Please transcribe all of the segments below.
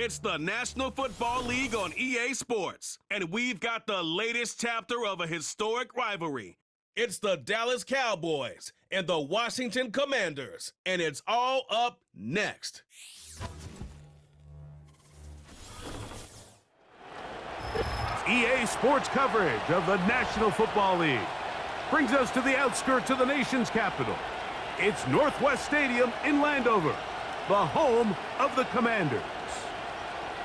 It's the National Football League on EA Sports, and we've got the latest chapter of a historic rivalry. It's the Dallas Cowboys and the Washington Commanders, and it's all up next. EA Sports coverage of the National Football League brings us to the outskirts of the nation's capital. It's Northwest Stadium in Landover, the home of the Commanders.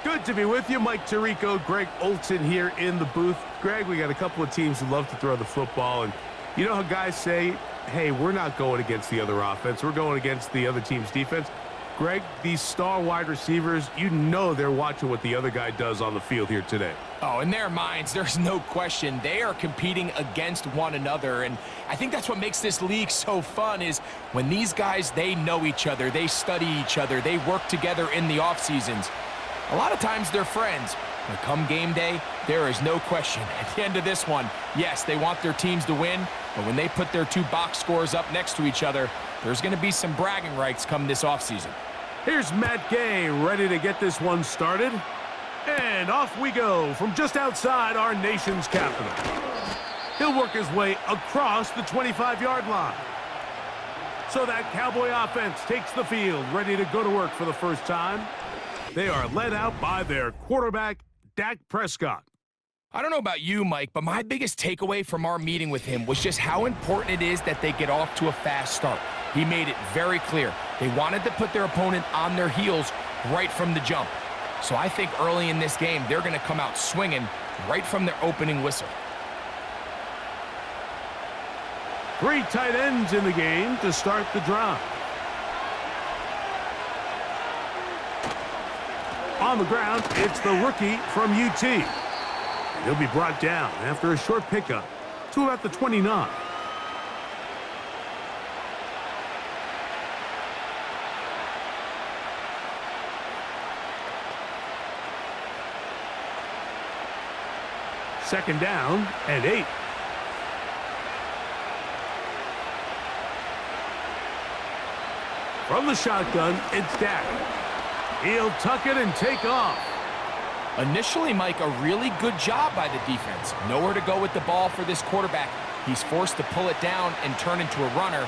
Good to be with you, Mike Tirico, Greg Olson here in the booth. Greg, we got a couple of teams who love to throw the football, and you know how guys say, hey, we're not going against the other offense, we're going against the other team's defense. Greg, these star wide receivers, you know they're watching what the other guy does on the field here today. Oh, in their minds, there's no question. They are competing against one another, and I think that's what makes this league so fun is when these guys, they know each other, they study each other, they work together in the off seasons. A lot of times they're friends, but come game day, there is no question. At the end of this one, yes, they want their teams to win, but when they put their two box scores up next to each other, there's going to be some bragging rights come this offseason. Here's Matt Gay ready to get this one started. And off we go from just outside our nation's capital. He'll work his way across the 25-yard line. So that Cowboy offense takes the field, ready to go to work for the first time. They are led out by their quarterback, Dak Prescott. I don't know about you, Mike, but my biggest takeaway from our meeting with him was just how important it is that they get off to a fast start. He made it very clear. They wanted to put their opponent on their heels right from the jump. So I think early in this game, they're going to come out swinging right from their opening whistle. 3 tight ends in the game to start the drive. On the ground, it's the rookie from UT. And he'll be brought down after a short pickup to about the 29. Second down and 8. From the shotgun, it's Dak. He'll tuck it and take off. Initially, Mike, a really good job by the defense. Nowhere to go with the ball for this quarterback. He's forced to pull it down and turn into a runner.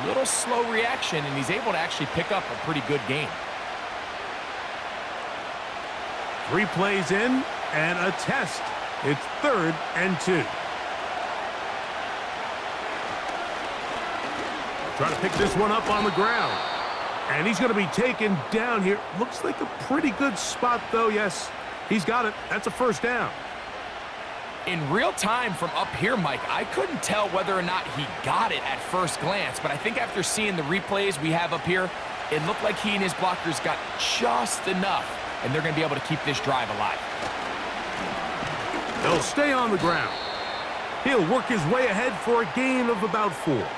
A little slow reaction, and he's able to actually pick up a pretty good game. 3 plays in and a test. It's 3rd and 2. Trying to pick this one up on the ground. And he's going to be taken down here. Looks like a pretty good spot, though. Yes, he's got it. That's a first down. In real time from up here, Mike, I couldn't tell whether or not he got it at first glance. But I think after seeing the replays we have up here, it looked like he and his blockers got just enough. And they're going to be able to keep this drive alive. He'll stay on the ground. He'll work his way ahead for a gain of about 4.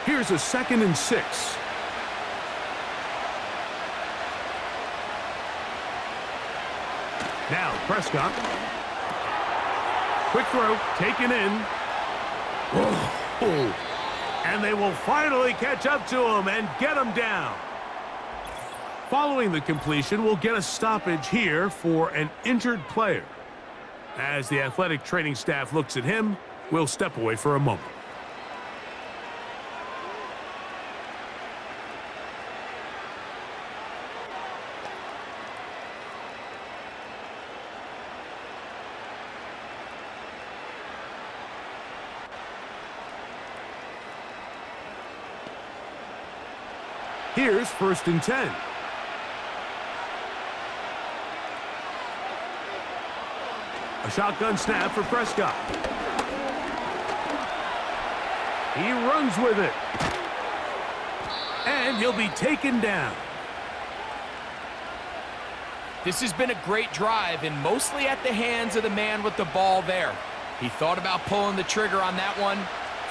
Here's a 2nd and 6. Now Prescott. Quick throw, taken in. Oh. And they will finally catch up to him and get him down. Following the completion, we'll get a stoppage here for an injured player. As the athletic training staff looks at him, we'll step away for a moment. Here's 1st and 10. A shotgun snap for Prescott. He runs with it. And he'll be taken down. This has been a great drive, and mostly at the hands of the man with the ball there. He thought about pulling the trigger on that one,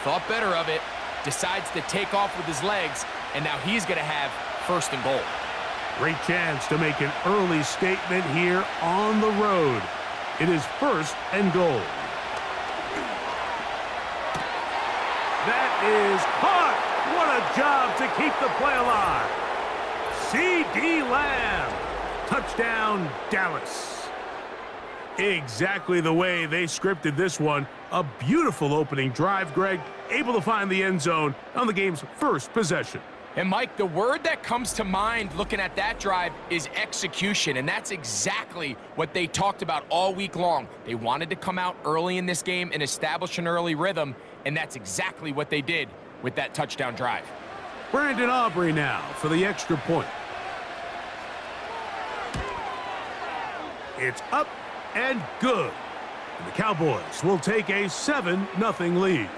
thought better of it, decides to take off with his legs, and now he's going to have 1st and goal. Great chance to make an early statement here on the road. It is 1st and goal. That is caught. What a job to keep the play alive. C.D. Lamb. Touchdown, Dallas. Exactly the way they scripted this one. A beautiful opening drive, Greg. Able to find the end zone on the game's first possession. And, Mike, the word that comes to mind looking at that drive is execution, and that's exactly what they talked about all week long. They wanted to come out early in this game and establish an early rhythm, and that's exactly what they did with that touchdown drive. Brandon Aubrey now for the extra point. It's up and good. And the Cowboys will take a 7-0 lead.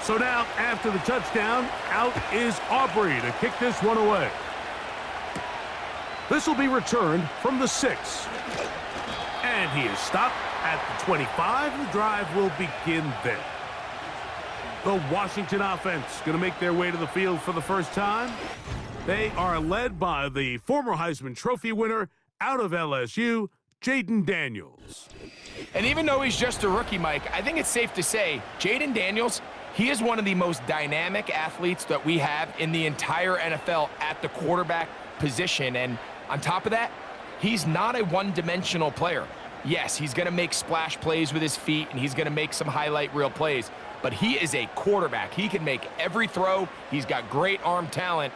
So now, after the touchdown, out is Aubrey to kick this one away. This will be returned from the 6. And he is stopped at the 25. The drive will begin then. The Washington offense going to make their way to the field for the first time. They are led by the former Heisman Trophy winner out of LSU, Jaden Daniels. And even though he's just a rookie, Mike, I think it's safe to say Jaden Daniels, he is one of the most dynamic athletes that we have in the entire NFL at the quarterback position. And on top of that, he's not a one-dimensional player. Yes, he's going to make splash plays with his feet, and he's going to make some highlight reel plays. But he is a quarterback. He can make every throw. He's got great arm talent.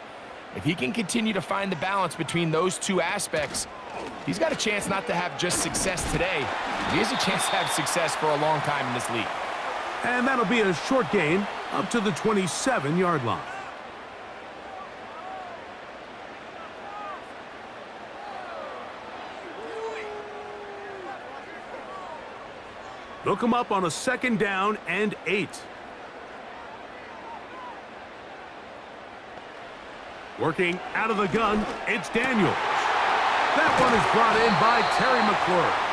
If he can continue to find the balance between those two aspects, he's got a chance not to have just success today. He has a chance to have success for a long time in this league. And that'll be a short gain up to the 27-yard line. They'll come up on a 2nd down and 8. Working out of the gun, it's Daniels. That one is brought in by Terry McLaurin.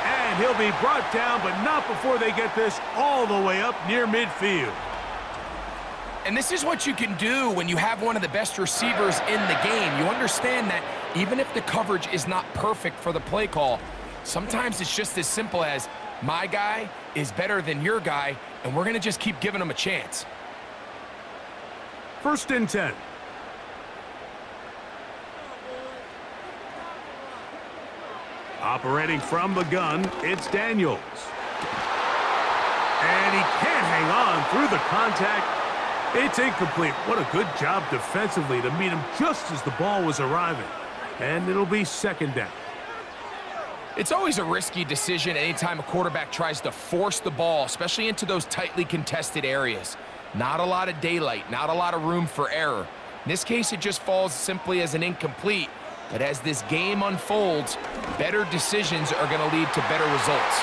And he'll be brought down, but not before they get this all the way up near midfield. And this is what you can do when you have one of the best receivers in the game. You understand that even if the coverage is not perfect for the play call, sometimes it's just as simple as, my guy is better than your guy, and we're going to just keep giving him a chance. 1st and 10. Operating from the gun, it's Daniels. And he can't hang on through the contact. It's incomplete. What a good job defensively to meet him just as the ball was arriving. And it'll be 2nd down. It's always a risky decision anytime a quarterback tries to force the ball, especially into those tightly contested areas. Not a lot of daylight, not a lot of room for error. In this case, it just falls simply as an incomplete. But as this game unfolds, better decisions are going to lead to better results.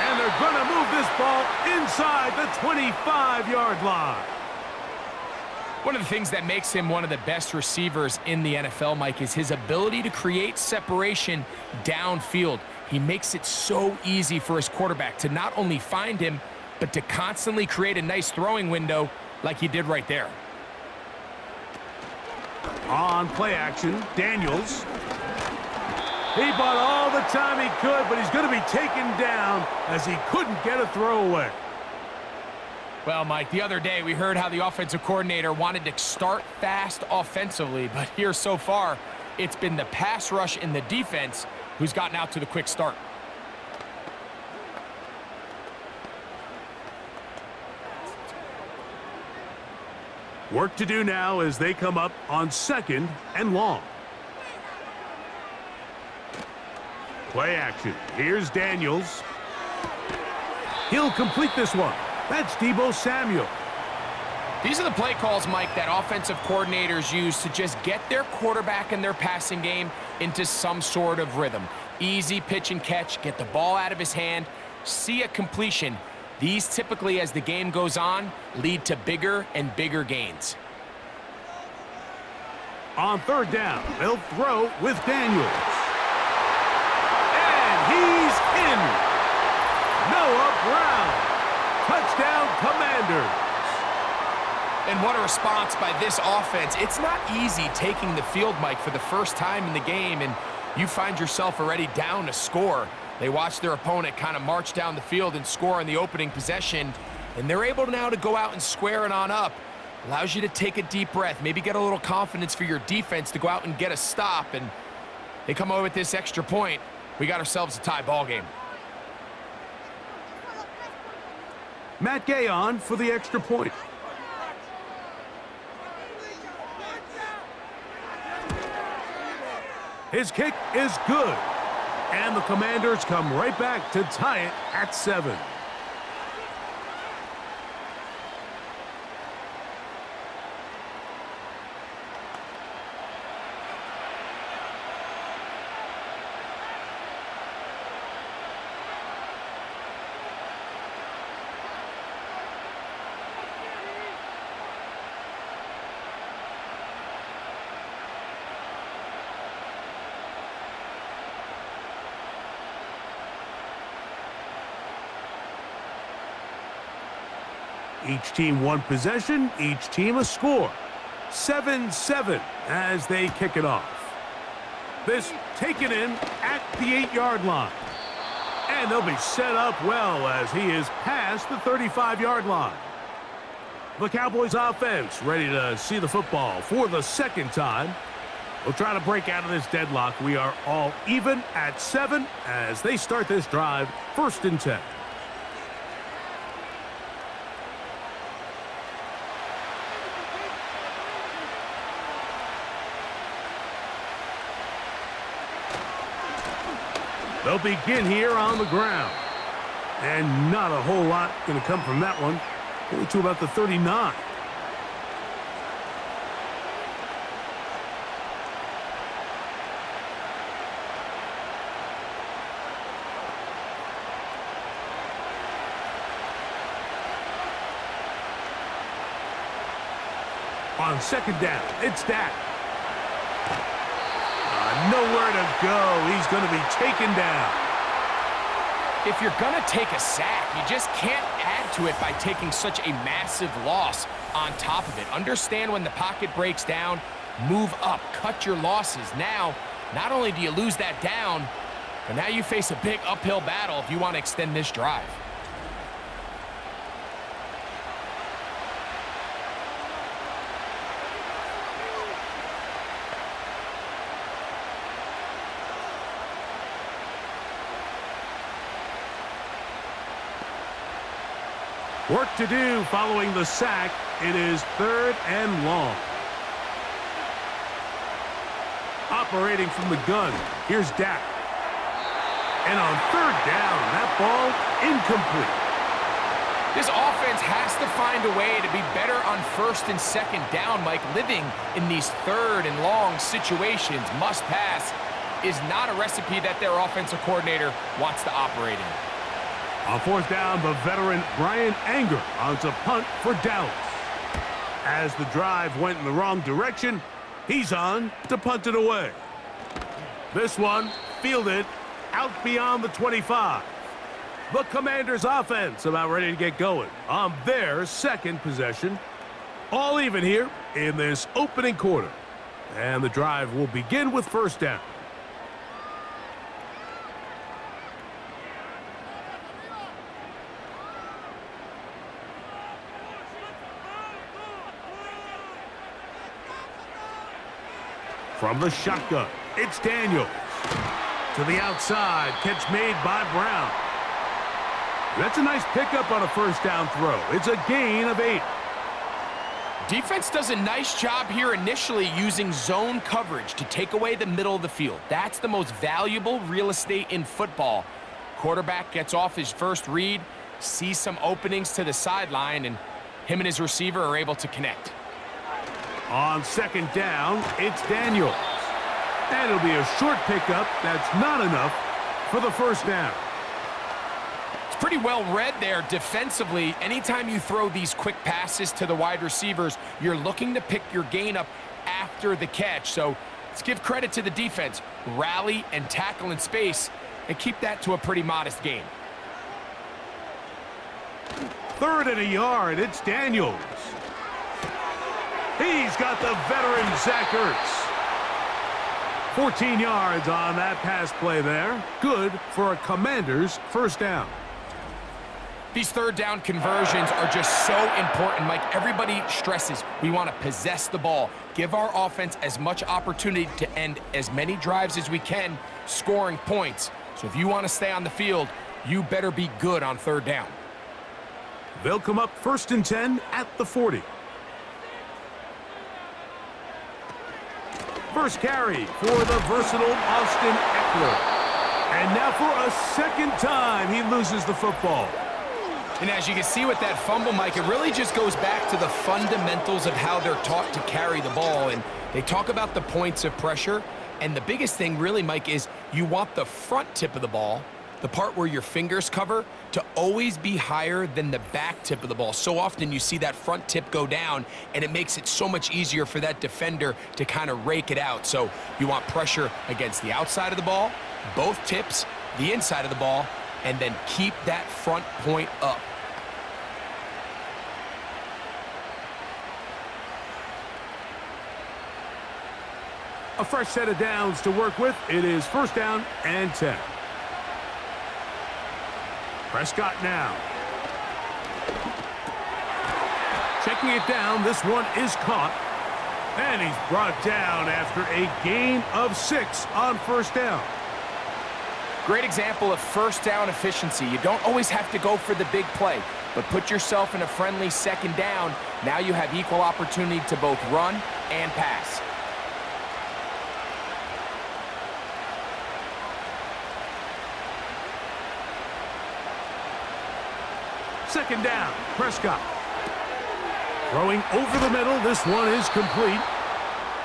And they're going to move this ball inside the 25-yard line. One of the things that makes him one of the best receivers in the NFL, Mike, is his ability to create separation downfield. He makes it so easy for his quarterback to not only find him, but to constantly create a nice throwing window like he did right there. On play action, Daniels. He bought all the time he could, but he's going to be taken down as he couldn't get a throwaway. Well, Mike, the other day we heard how the offensive coordinator wanted to start fast offensively, but here so far, it's been the pass rush in the defense who's gotten out to the quick start. Work to do now as they come up on 2nd and long. Play action. Here's Daniels. He'll complete this one. That's Deebo Samuel. These are the play calls, Mike, that offensive coordinators use to just get their quarterback in their passing game into some sort of rhythm. Easy pitch and catch, get the ball out of his hand, see a completion. These typically, as the game goes on, lead to bigger and bigger gains. On third down, they'll throw with Daniels. And he's in. Noah Brown. Touchdown, Commanders. And what a response by this offense. It's not easy taking the field, Mike, for the first time in the game, and you find yourself already down to score. They watch their opponent kind of march down the field and score on the opening possession, and they're able now to go out and square it on up. Allows you to take a deep breath, maybe get a little confidence for your defense to go out and get a stop, and they come away with this extra point. We got ourselves a tie ball game. Matt Gay on for the extra point. His kick is good. And the Commanders come right back to tie it at 7. Each team one possession, each team a score. 7-7 as they kick it off. This taken in at the 8-yard line. And they'll be set up well as he is past the 35-yard line. The Cowboys offense ready to see the football for the second time. We'll try to break out of this deadlock. We are all even at 7 as they start this drive, 1st and 10. They'll begin here on the ground. And not a whole lot going to come from that one. Only to about the 39. On second down, it's Dak. Nowhere to go. He's going to be taken down. If you're going to take a sack, you just can't add to it by taking such a massive loss on top of it. Understand when the pocket breaks down, move up, cut your losses. Now, not only do you lose that down, but now you face a big uphill battle if you want to extend this drive. Work to do following the sack. It is 3rd and long. Operating from the gun, here's Dak. And on 3rd down, that ball incomplete. This offense has to find a way to be better on 1st and 2nd down, Mike. Living in these 3rd and long situations, must pass, is not a recipe that their offensive coordinator wants to operate in. On 4th down, the veteran Brian Anger onto punt for Dallas. As the drive went in the wrong direction, he's on to punt it away. This one fielded out beyond the 25. The Commanders' offense about ready to get going on their 2nd possession. All even here in this opening quarter. And the drive will begin with 1st down. From the shotgun, it's Daniels. To the outside, catch made by Brown. That's a nice pickup on a 1st down throw. It's a gain of 8. Defense does a nice job here initially using zone coverage to take away the middle of the field. That's the most valuable real estate in football. Quarterback gets off his first read, sees some openings to the sideline, and him and his receiver are able to connect. On 2nd down, it's Daniels. And it'll be a short pickup. That's not enough for the first down. It's pretty well read there defensively. Anytime you throw these quick passes to the wide receivers, you're looking to pick your gain up after the catch. So let's give credit to the defense. Rally and tackle in space and keep that to a pretty modest gain. 3rd and a yard. It's Daniels. He's got the veteran Zach Ertz. 14 yards on that pass play there. Good for a Commanders first down. These 3rd down conversions are just so important, Mike. Everybody stresses we want to possess the ball, give our offense as much opportunity to end as many drives as we can, scoring points. So if you want to stay on the field, you better be good on 3rd down. They'll come up 1st and 10 at the 40. First carry for the versatile Austin Eckler. And now for a 2nd time, he loses the football. And as you can see with that fumble, Mike, it really just goes back to the fundamentals of how they're taught to carry the ball. And they talk about the points of pressure. And the biggest thing really, Mike, is you want the front tip of the ball, the part where your fingers cover, to always be higher than the back tip of the ball. So often you see that front tip go down, and it makes it so much easier for that defender to kind of rake it out. So you want pressure against the outside of the ball, both tips, the inside of the ball, and then keep that front point up. A fresh set of downs to work with. It is 1st down and 10. Prescott now. Checking it down. This one is caught. And he's brought down after a gain of 6 on 1st down. Great example of 1st down efficiency. You don't always have to go for the big play, but put yourself in a friendly 2nd down. Now you have equal opportunity to both run and pass. Second down, Prescott. Throwing over the middle, this one is complete.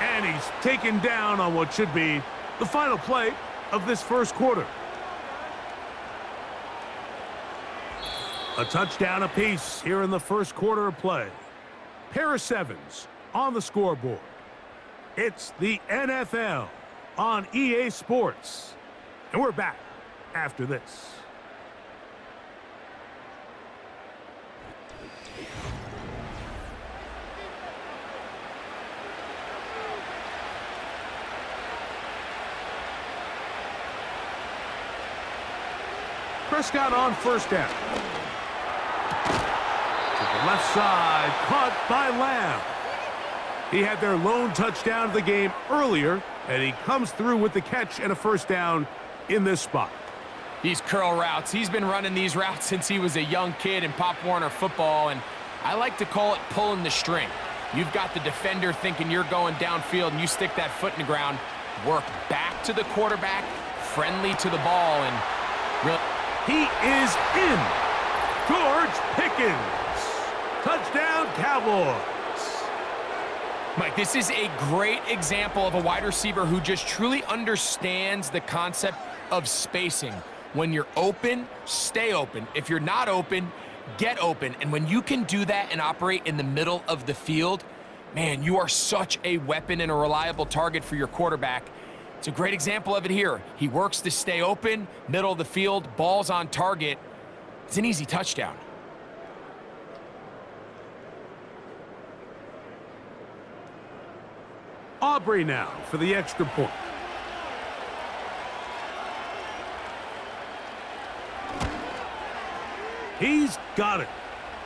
And he's taken down on what should be the final play of this 1st quarter. A touchdown apiece here in the 1st quarter of play. Pair of 7s on the scoreboard. It's the NFL on EA Sports. And we're back after this. Prescott on 1st down. To the left side, caught by Lamb. He had their lone touchdown of the game earlier, and he comes through with the catch and a 1st down in this spot. These curl routes, he's been running these routes since he was a young kid in Pop Warner football, and I like to call it pulling the string. You've got the defender thinking you're going downfield, and you stick that foot in the ground, work back to the quarterback, friendly to the ball, and really... He is in. George Pickens. Touchdown, Cowboys. Mike, this is a great example of a wide receiver who just truly understands the concept of spacing. When you're open, stay open. If you're not open, get open. And when you can do that and operate in the middle of the field, man, you are such a weapon and a reliable target for your quarterback. It's a great example of it here. He works to stay open, middle of the field, ball's on target. It's an easy touchdown. Aubrey now for the extra point. He's got it.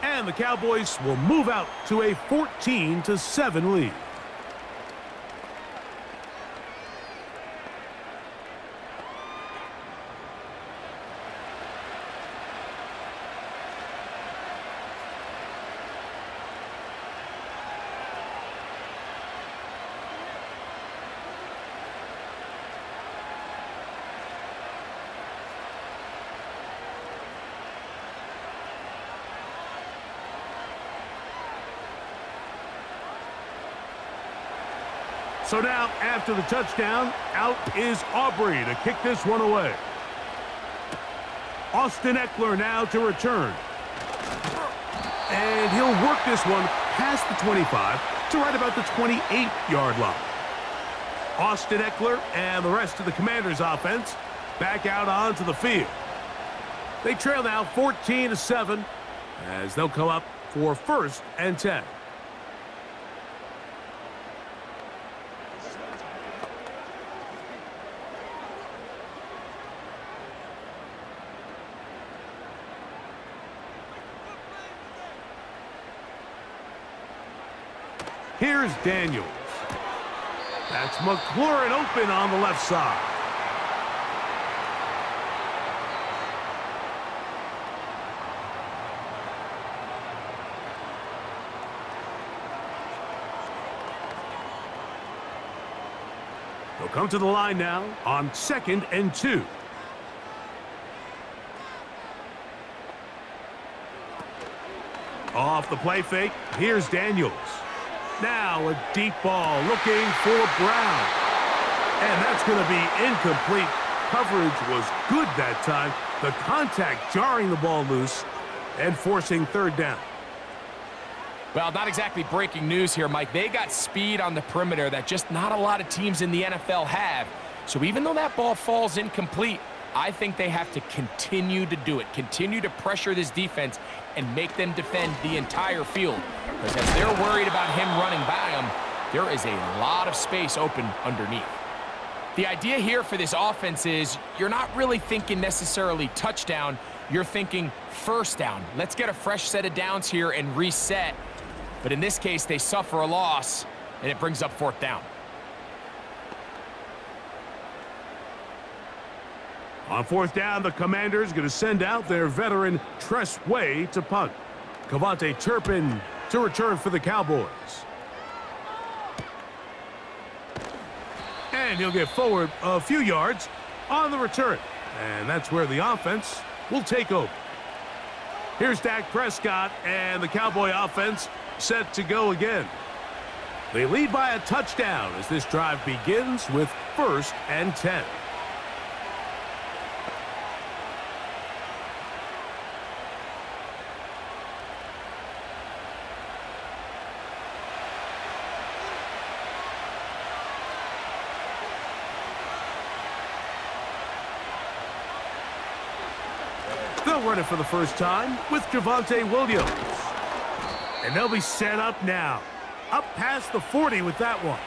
And the Cowboys will move out to a 14-7 lead. So now, after the touchdown, out is Aubrey to kick this one away. Austin Eckler now to return. And he'll work this one past the 25 to right about the 28-yard line. Austin Eckler and the rest of the Commanders' offense back out onto the field. They trail now 14-7 as they'll come up for 1st and 10. Here's Daniels. That's McLaurin open on the left side. They'll come to the line now on 2nd and 2. Off the play fake, here's Daniels. Now a deep ball looking for Brown. And that's going to be incomplete. Coverage was good that time. The contact jarring the ball loose and forcing 3rd down. Well, not exactly breaking news here, Mike. They got speed on the perimeter that just not a lot of teams in the NFL have. So even though that ball falls incomplete, I think they have to continue to do it. Continue to pressure this defense and make them defend the entire field. Because as they're worried about him running by them, there is a lot of space open underneath. The idea here for this offense is you're not really thinking necessarily touchdown. You're thinking 1st down. Let's get a fresh set of downs here and reset. But in this case, they suffer a loss, and it brings up 4th down. On 4th down, the Commanders going to send out their veteran Tress Way to punt. Cavante Turpin to return for the Cowboys. And he'll get forward a few yards on the return. And that's where the offense will take over. Here's Dak Prescott and the Cowboy offense set to go again. They lead by a touchdown as this drive begins with 1st and 10. They'll run it for the first time with Javonte Williams. And they'll be set up now. Up past the 40 with that one.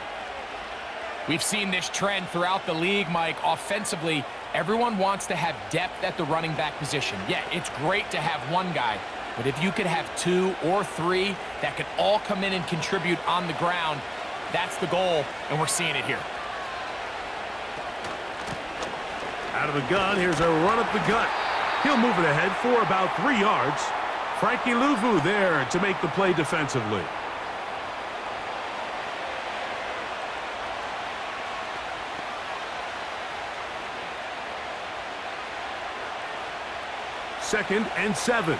We've seen this trend throughout the league, Mike. Offensively, everyone wants to have depth at the running back position. Yeah, it's great to have one guy, but if you could have 2 or 3 that could all come in and contribute on the ground, that's the goal, and we're seeing it here. Out of the gun, here's a run up the gut. He'll move it ahead for about 3 yards. Frankie Louvu there to make the play defensively. Second and 7.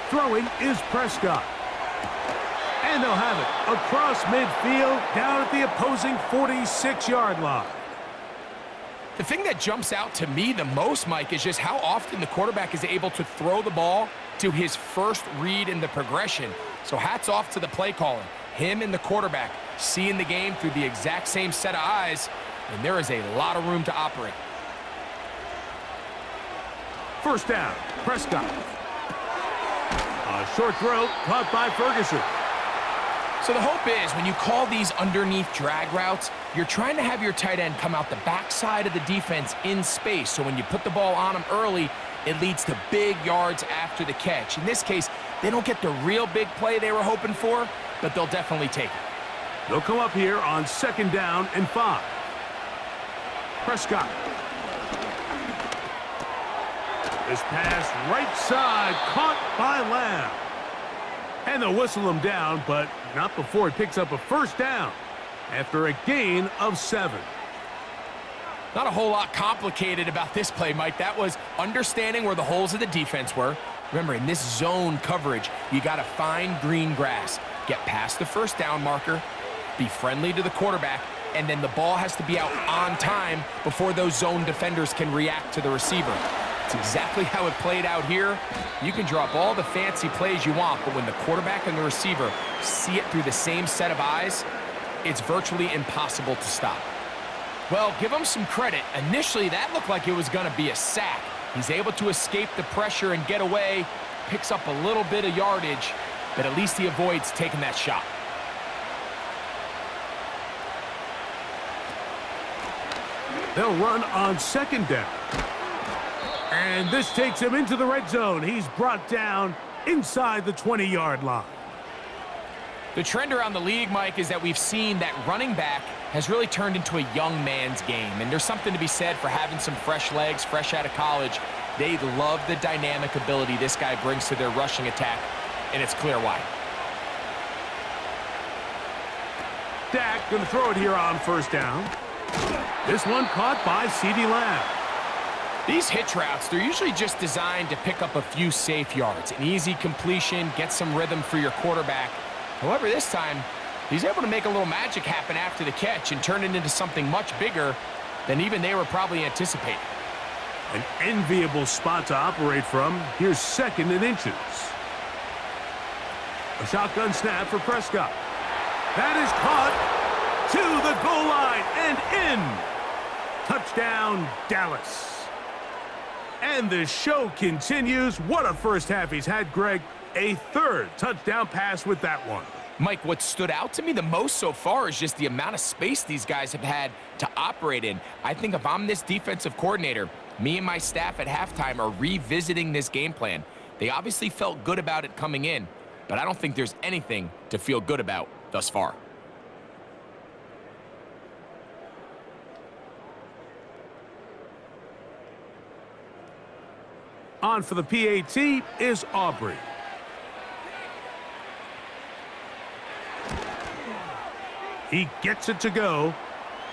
Throwing is Prescott. And they'll have it across midfield down at the opposing 46-yard line. The thing that jumps out to me the most, Mike, is just how often the quarterback is able to throw the ball to his first read in the progression. So hats off to the play caller. Him and the quarterback seeing the game through the exact same set of eyes, and there is a lot of room to operate. First down, Prescott. A short throw caught by Ferguson. So the hope is when you call these underneath drag routes, you're trying to have your tight end come out the backside of the defense in space. So when you put the ball on him early, it leads to big yards after the catch. In this case, they don't get the real big play they were hoping for, but they'll definitely take it. They'll come up here on 2nd down and 5. Prescott. This pass right side caught by Lamb. And they'll whistle him down, but not before he picks up a first down after a gain of 7. Not a whole lot complicated about this play, Mike. That was understanding where the holes of the defense were. Remember, in this zone coverage, you got to find green grass. Get past the first down marker, be friendly to the quarterback, and then the ball has to be out on time before those zone defenders can react to the receiver. It's exactly how it played out here. You can drop all the fancy plays you want, but when the quarterback and the receiver see it through the same set of eyes, it's virtually impossible to stop. Well, give him some credit. Initially, that looked like it was going to be a sack. He's able to escape the pressure and get away, picks up a little bit of yardage, but at least he avoids taking that shot. They'll run on second down. And this takes him into the red zone. He's brought down inside the 20-yard line. The trend around the league, Mike, is that we've seen that running back has really turned into a young man's game. And there's something to be said for having some fresh legs, fresh out of college. They love the dynamic ability this guy brings to their rushing attack, and it's clear why. Dak going to throw it here on first down. This one caught by CeeDee Lamb. These hitch routes, they're usually just designed to pick up a few safe yards. An easy completion, get some rhythm for your quarterback. However, this time, he's able to make a little magic happen after the catch and turn it into something much bigger than even they were probably anticipating. An enviable spot to operate from. Here's second and inches. A shotgun snap for Prescott. That is caught to the goal line and in. Touchdown, Dallas. And the show continues. What a first half he's had, Greg. A third touchdown pass with that one. Mike, what stood out to me the most so far is just the amount of space these guys have had to operate in. I think if I'm this defensive coordinator, me and my staff at halftime are revisiting this game plan. They obviously felt good about it coming in, but I don't think there's anything to feel good about thus far. On for the PAT is Aubrey. He gets it to go,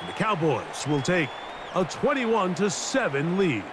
and the Cowboys will take a 21-7 lead.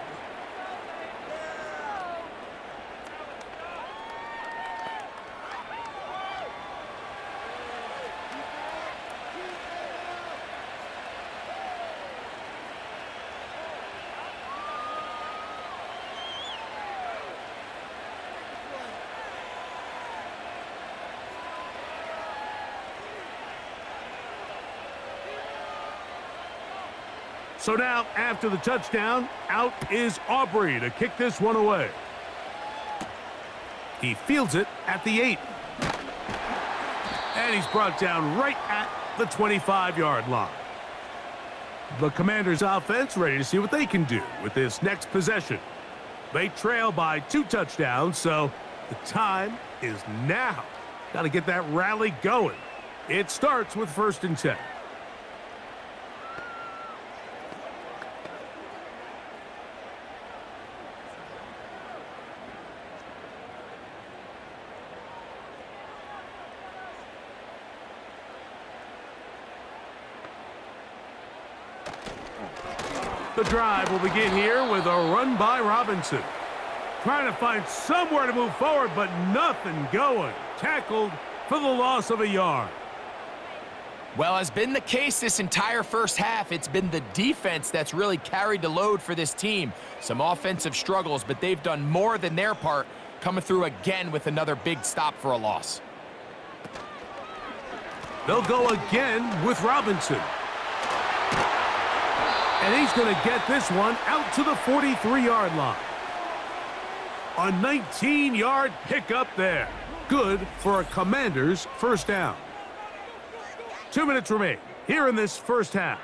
So now, after the touchdown, out is Aubrey to kick this one away. He fields it at the 8. And he's brought down right at the 25-yard line. The Commanders' offense ready to see what they can do with this next possession. They trail by 2 touchdowns, so the time is now. Got to get that rally going. It starts with 1st and 10. The drive will begin here with a run by Robinson. Trying to find somewhere to move forward, but nothing going. Tackled for the loss of a yard. Well, as been the case this entire first half, it's been the defense that's really carried the load for this team. Some offensive struggles, but they've done more than their part, coming through again with another big stop for a loss. They'll go again with Robinson. And he's going to get this one out to the 43-yard line. A 19-yard pickup there. Good for a Commander's first down. 2 minutes remain here in this first half.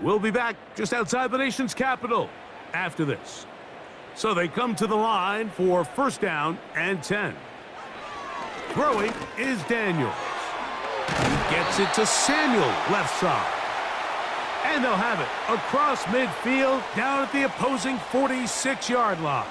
We'll be back just outside the nation's capital after this. So they come to the line for 1st down and 10. Throwing is Daniels. He gets it to Samuel, left side. And they'll have it across midfield down at the opposing 46-yard line.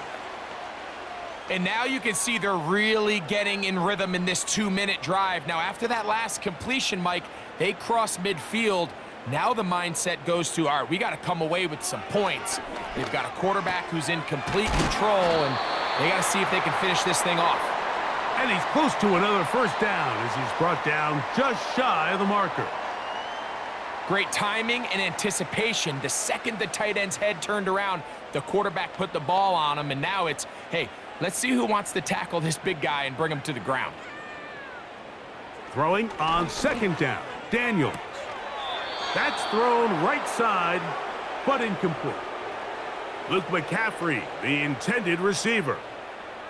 And now you can see they're really getting in rhythm in this 2-minute drive. Now, after that last completion, Mike, they cross midfield Now the mindset goes to, all right, we got to come away with some points. They've got a quarterback who's in complete control, and they got to see if they can finish this thing off. And he's close to another first down as he's brought down just shy of the marker. Great timing and anticipation. The second the tight end's head turned around, the quarterback put the ball on him, and now it's, hey, let's see who wants to tackle this big guy and bring him to the ground. Throwing on second down, Daniels. That's thrown right side, but incomplete. Luke McCaffrey, the intended receiver.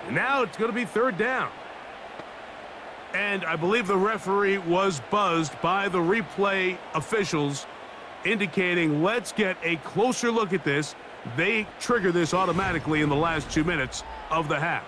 And now it's going to be third down. And I believe the referee was buzzed by the replay officials, indicating let's get a closer look at this. They trigger this automatically in the last 2 minutes of the half.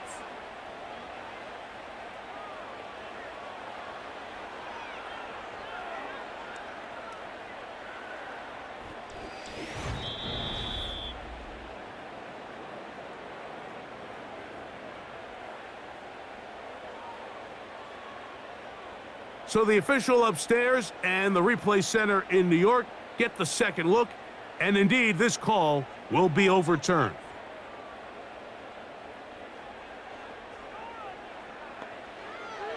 So the official upstairs and the replay center in New York get the second look, and indeed this call will be overturned.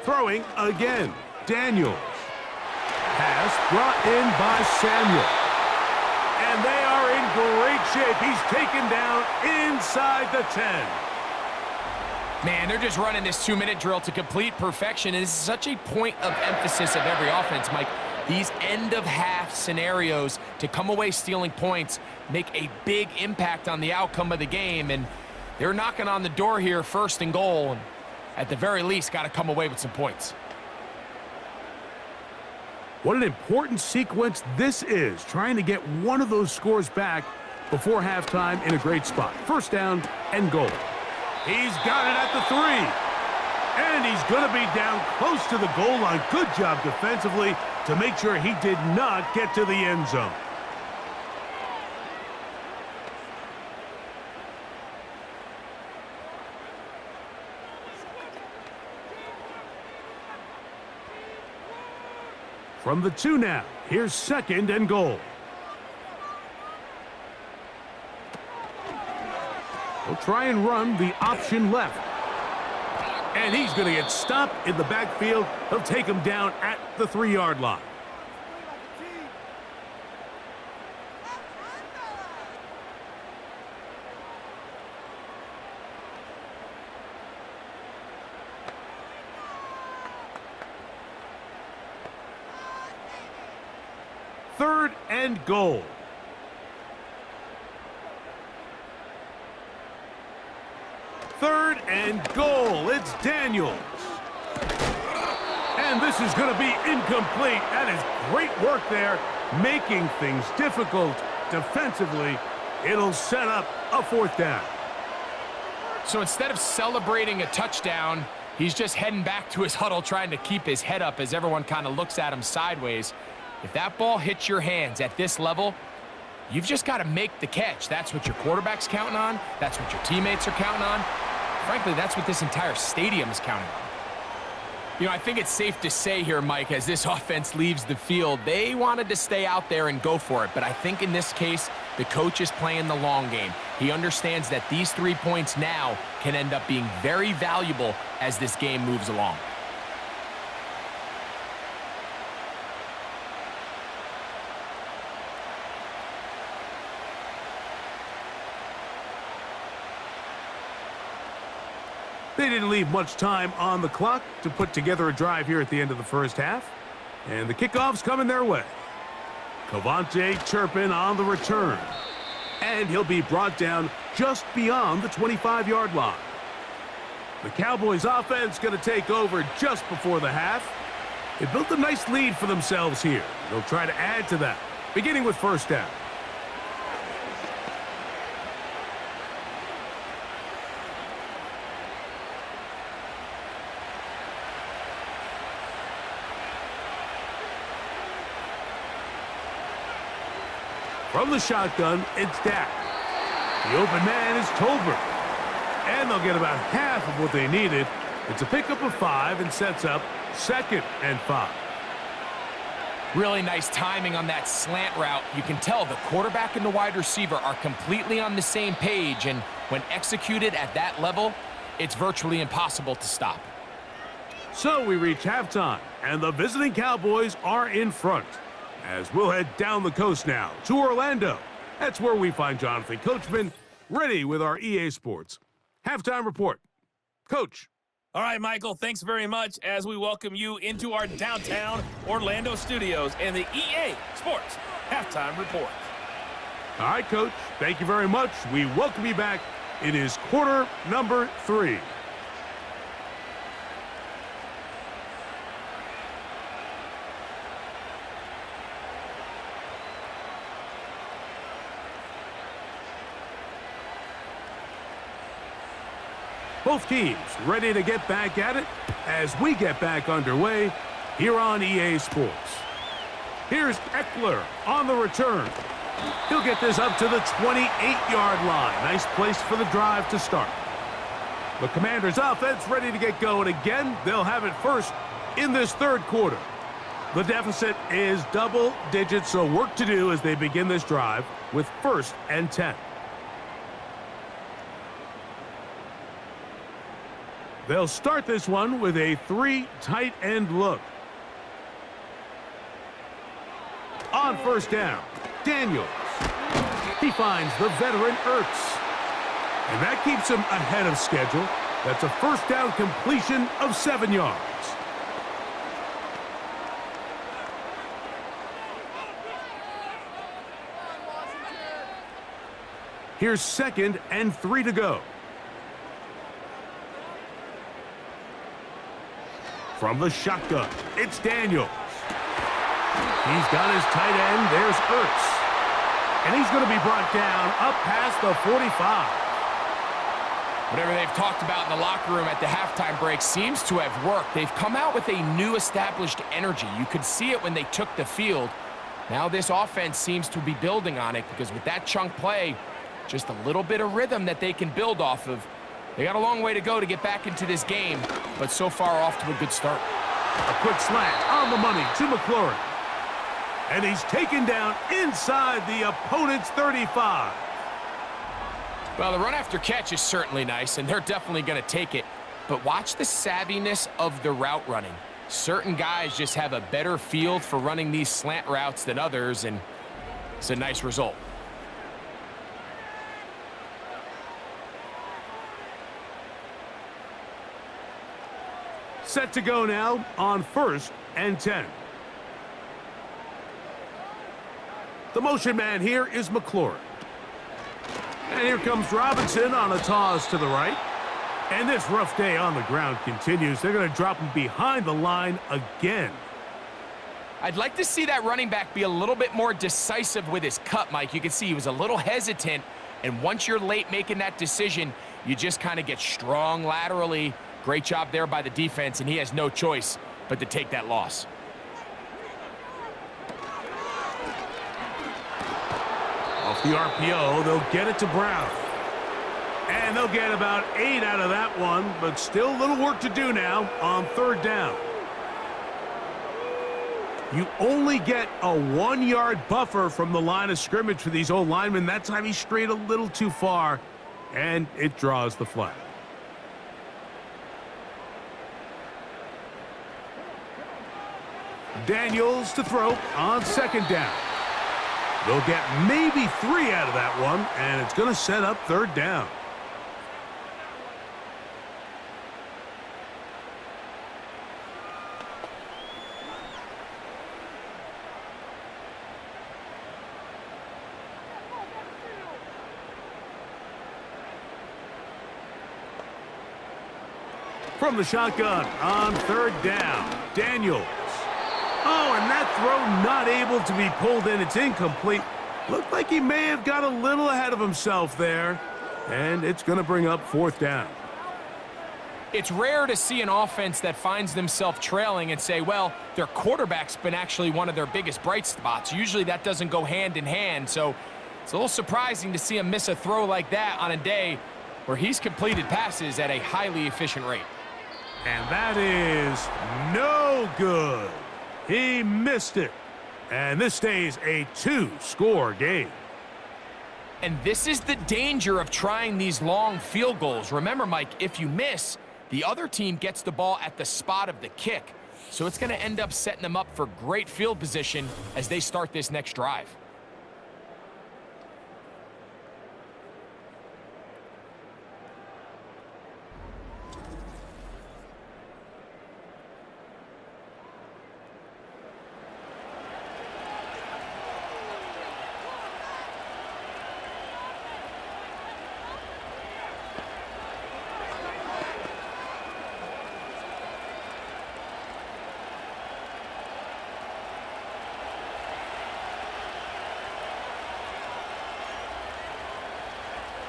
Throwing again, Daniels. Pass brought in by Samuel. And they are in great shape. He's taken down inside the 10. Man, they're just running this 2-minute drill to complete perfection, and this is such a point of emphasis of every offense, Mike. These end-of-half scenarios to come away stealing points make a big impact on the outcome of the game, and they're knocking on the door here, first and goal, and at the very least, got to come away with some points. What an important sequence this is, trying to get one of those scores back before halftime in a great spot. First down and goal. He's got it at the 3. And he's going to be down close to the goal line. Good job defensively to make sure he did not get to the end zone. From the 2 now, here's second and goal. He'll try and run the option left. And he's going to get stopped in the backfield. He'll take him down at the 3-yard line. Third and goal. Third and goal. It's Daniels. And this is going to be incomplete. That is great work there, making things difficult defensively. It'll set up a fourth down. So instead of celebrating a touchdown, he's just heading back to his huddle trying to keep his head up as everyone kind of looks at him sideways. If that ball hits your hands at this level, you've just got to make the catch. That's what your quarterback's counting on. That's what your teammates are counting on. Frankly, that's what this entire stadium is counting on. You know, I think it's safe to say here, Mike, as this offense leaves the field, they wanted to stay out there and go for it. But I think in this case, the coach is playing the long game. He understands that these 3 points now can end up being very valuable as this game moves along. They didn't leave much time on the clock to put together a drive here at the end of the first half. And the kickoff's coming their way. Cavante Turpin on the return. And he'll be brought down just beyond the 25-yard line. The Cowboys offense going to take over just before the half. They built a nice lead for themselves here. They'll try to add to that, beginning with first down. From the shotgun, it's Dak. The open man is Tolbert. And they'll get about half of what they needed. It's a pickup of 5 and sets up second and 5. Really nice timing on that slant route. You can tell the quarterback and the wide receiver are completely on the same page, and when executed at that level, it's virtually impossible to stop. So we reach halftime, and the visiting Cowboys are in front. As we'll head down the coast now to Orlando. That's where we find Jonathan Coachman ready with our EA Sports halftime report. Coach. All right, Michael, thanks very much as we welcome you into our downtown Orlando studios and the EA Sports Halftime Report. All right, Coach, thank you very much. We welcome you back. It is quarter number 3. Both teams ready to get back at it as we get back underway here on EA Sports. Here's Eckler on the return. He'll get this up to the 28-yard line. Nice place for the drive to start. The Commanders' offense ready to get going again. They'll have it first in this third quarter. The deficit is double digits, so work to do as they begin this drive with 1st and 10. They'll start this one with a 3 tight end look. On 1st down, Daniels. He finds the veteran Ertz. And that keeps him ahead of schedule. That's a 1st down completion of 7 yards. Here's 2nd and 3 to go. From the shotgun, it's Daniels. He's got his tight end. There's Ertz. And he's going to be brought down up past the 45. Whatever they've talked about in the locker room at the halftime break seems to have worked. They've come out with a new established energy. You could see it when they took the field. Now this offense seems to be building on it because with that chunk play, just a little bit of rhythm that they can build off of. They got a long way to go to get back into this game, but so far off to a good start. A quick slant on the money to McLaurin. And he's taken down inside the opponent's 35. Well, the run after catch is certainly nice, and they're definitely going to take it. But watch the savviness of the route running. Certain guys just have a better field for running these slant routes than others, and it's a nice result. Set to go now on 1st and 10. The motion man here is McLaurin. And here comes Robinson on a toss to the right. And this rough day on the ground continues. They're going to drop him behind the line again. I'd like to see that running back be a little bit more decisive with his cut, Mike. You can see he was a little hesitant. And once you're late making that decision, you just kind of get strong laterally. Great job there by the defense, and he has no choice but to take that loss. Off the RPO, they'll get it to Brown. And they'll get about 8 out of that one, but still a little work to do now on 3rd down. You only get a 1-yard buffer from the line of scrimmage for these old linemen. That time he strayed a little too far, and it draws the flag. Daniels to throw on 2nd down. They'll get maybe 3 out of that one, and it's going to set up 3rd down. From the shotgun on 3rd down, Daniels. Oh, and that throw not able to be pulled in. It's incomplete. Looked like he may have got a little ahead of himself there. And it's going to bring up 4th down. It's rare to see an offense that finds themselves trailing and say, well, their quarterback's been actually one of their biggest bright spots. Usually that doesn't go hand in hand. So it's a little surprising to see him miss a throw like that on a day where he's completed passes at a highly efficient rate. And that is no good. He missed it. And this stays a 2-score game. And this is the danger of trying these long field goals. Remember, Mike, if you miss, the other team gets the ball at the spot of the kick. So it's going to end up setting them up for great field position as they start this next drive.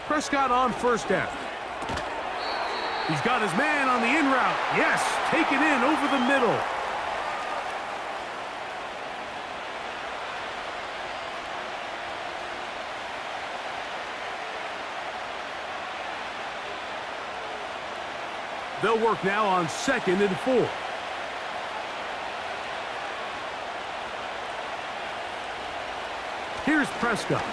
Prescott on first down. He's got his man on the in route. Yes, taken in over the middle. They'll work now on 2nd and 4. Here's Prescott.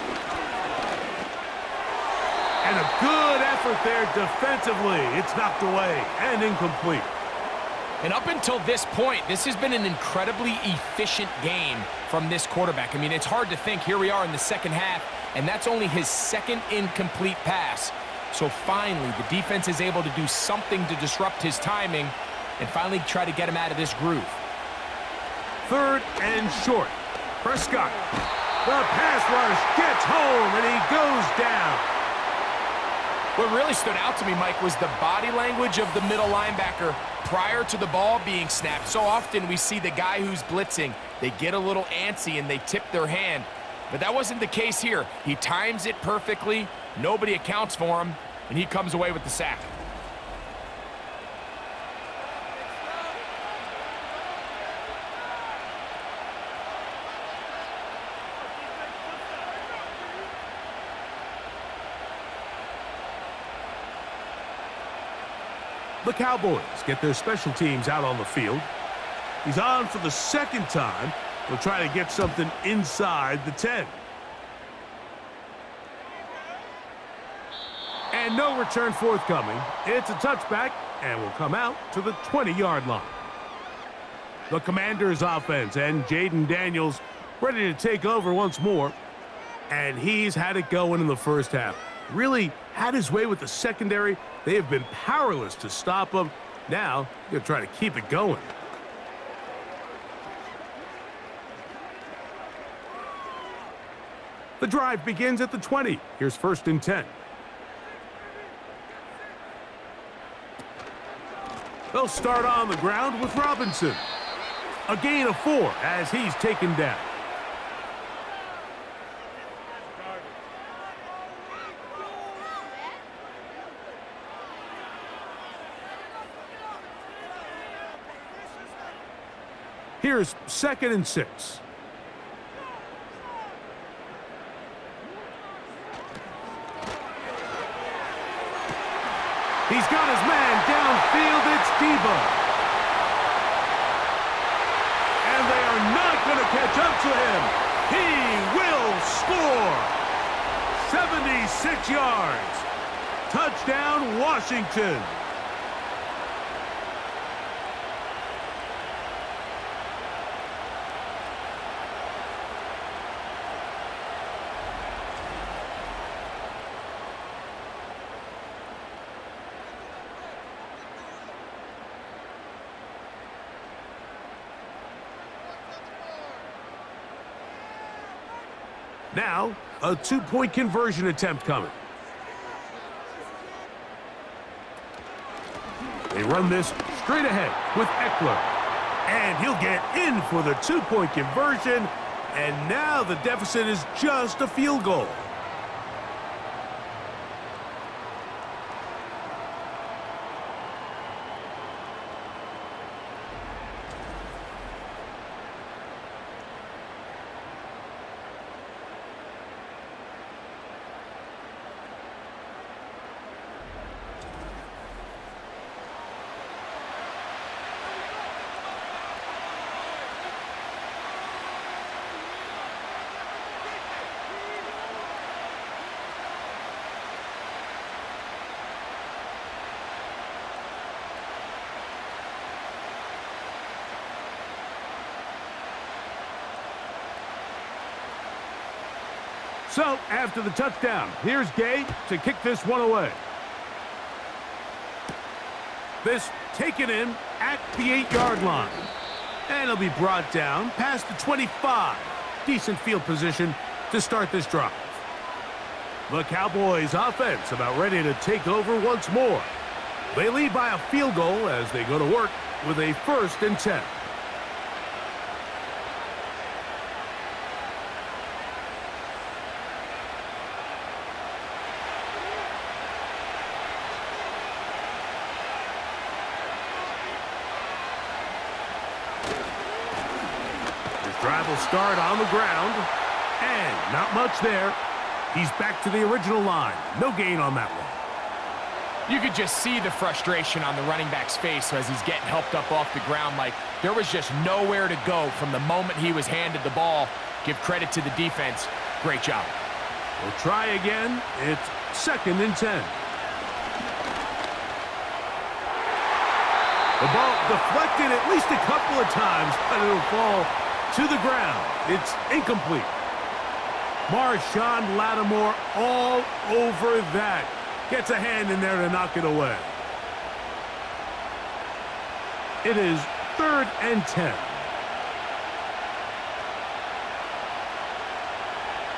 And a good effort there defensively. It's knocked away and incomplete. And up until this point, this has been an incredibly efficient game from this quarterback. I mean, it's hard to think. Here we are in the second half, and that's only his second incomplete pass. So finally, the defense is able to do something to disrupt his timing and finally try to get him out of this groove. 3rd and short. Prescott. The pass rush gets home, and he goes down. What really stood out to me, Mike, was the body language of the middle linebacker prior to the ball being snapped. So often we see the guy who's blitzing, they get a little antsy and they tip their hand. But that wasn't the case here. He times it perfectly, nobody accounts for him, and he comes away with the sack. The Cowboys get their special teams out on the field. He's on for the 2nd time. He'll try to get something inside the 10. And no return forthcoming. It's a touchback and will come out to the 20-yard line. The Commanders' offense and Jaden Daniels ready to take over once more. And he's had it going in the first half. Really had his way with the secondary. They have been powerless to stop him. Now, they'll try to keep it going. The drive begins at the 20. Here's 1st and 10. They'll start on the ground with Robinson. A gain of 4 as he's taken down. Here's 2nd and 6. He's got his man downfield. It's Debo. And they are not going to catch up to him. He will score. 76 yards. Touchdown, Washington. Now, a 2-point conversion attempt coming. They run this straight ahead with Eckler. And he'll get in for the 2-point conversion. And now the deficit is just a field goal. So, after the touchdown, here's Gay to kick this one away. This taken in at the 8-yard line. And it'll be brought down past the 25. Decent field position to start this drive. The Cowboys offense about ready to take over once more. They lead by a field goal as they go to work with a 1st and 10. Drive will start on the ground, and not much there. He's back to the original line. No gain on that one. You could just see the frustration on the running back's face as he's getting helped up off the ground. Like, there was just nowhere to go from the moment he was handed the ball. Give credit to the defense. Great job. We'll try again. It's 2nd and 10. The ball deflected at least a couple of times, but it'll fall to the ground. It's incomplete. Marshawn Lattimore all over that. Gets a hand in there to knock it away. It is 3rd and 10.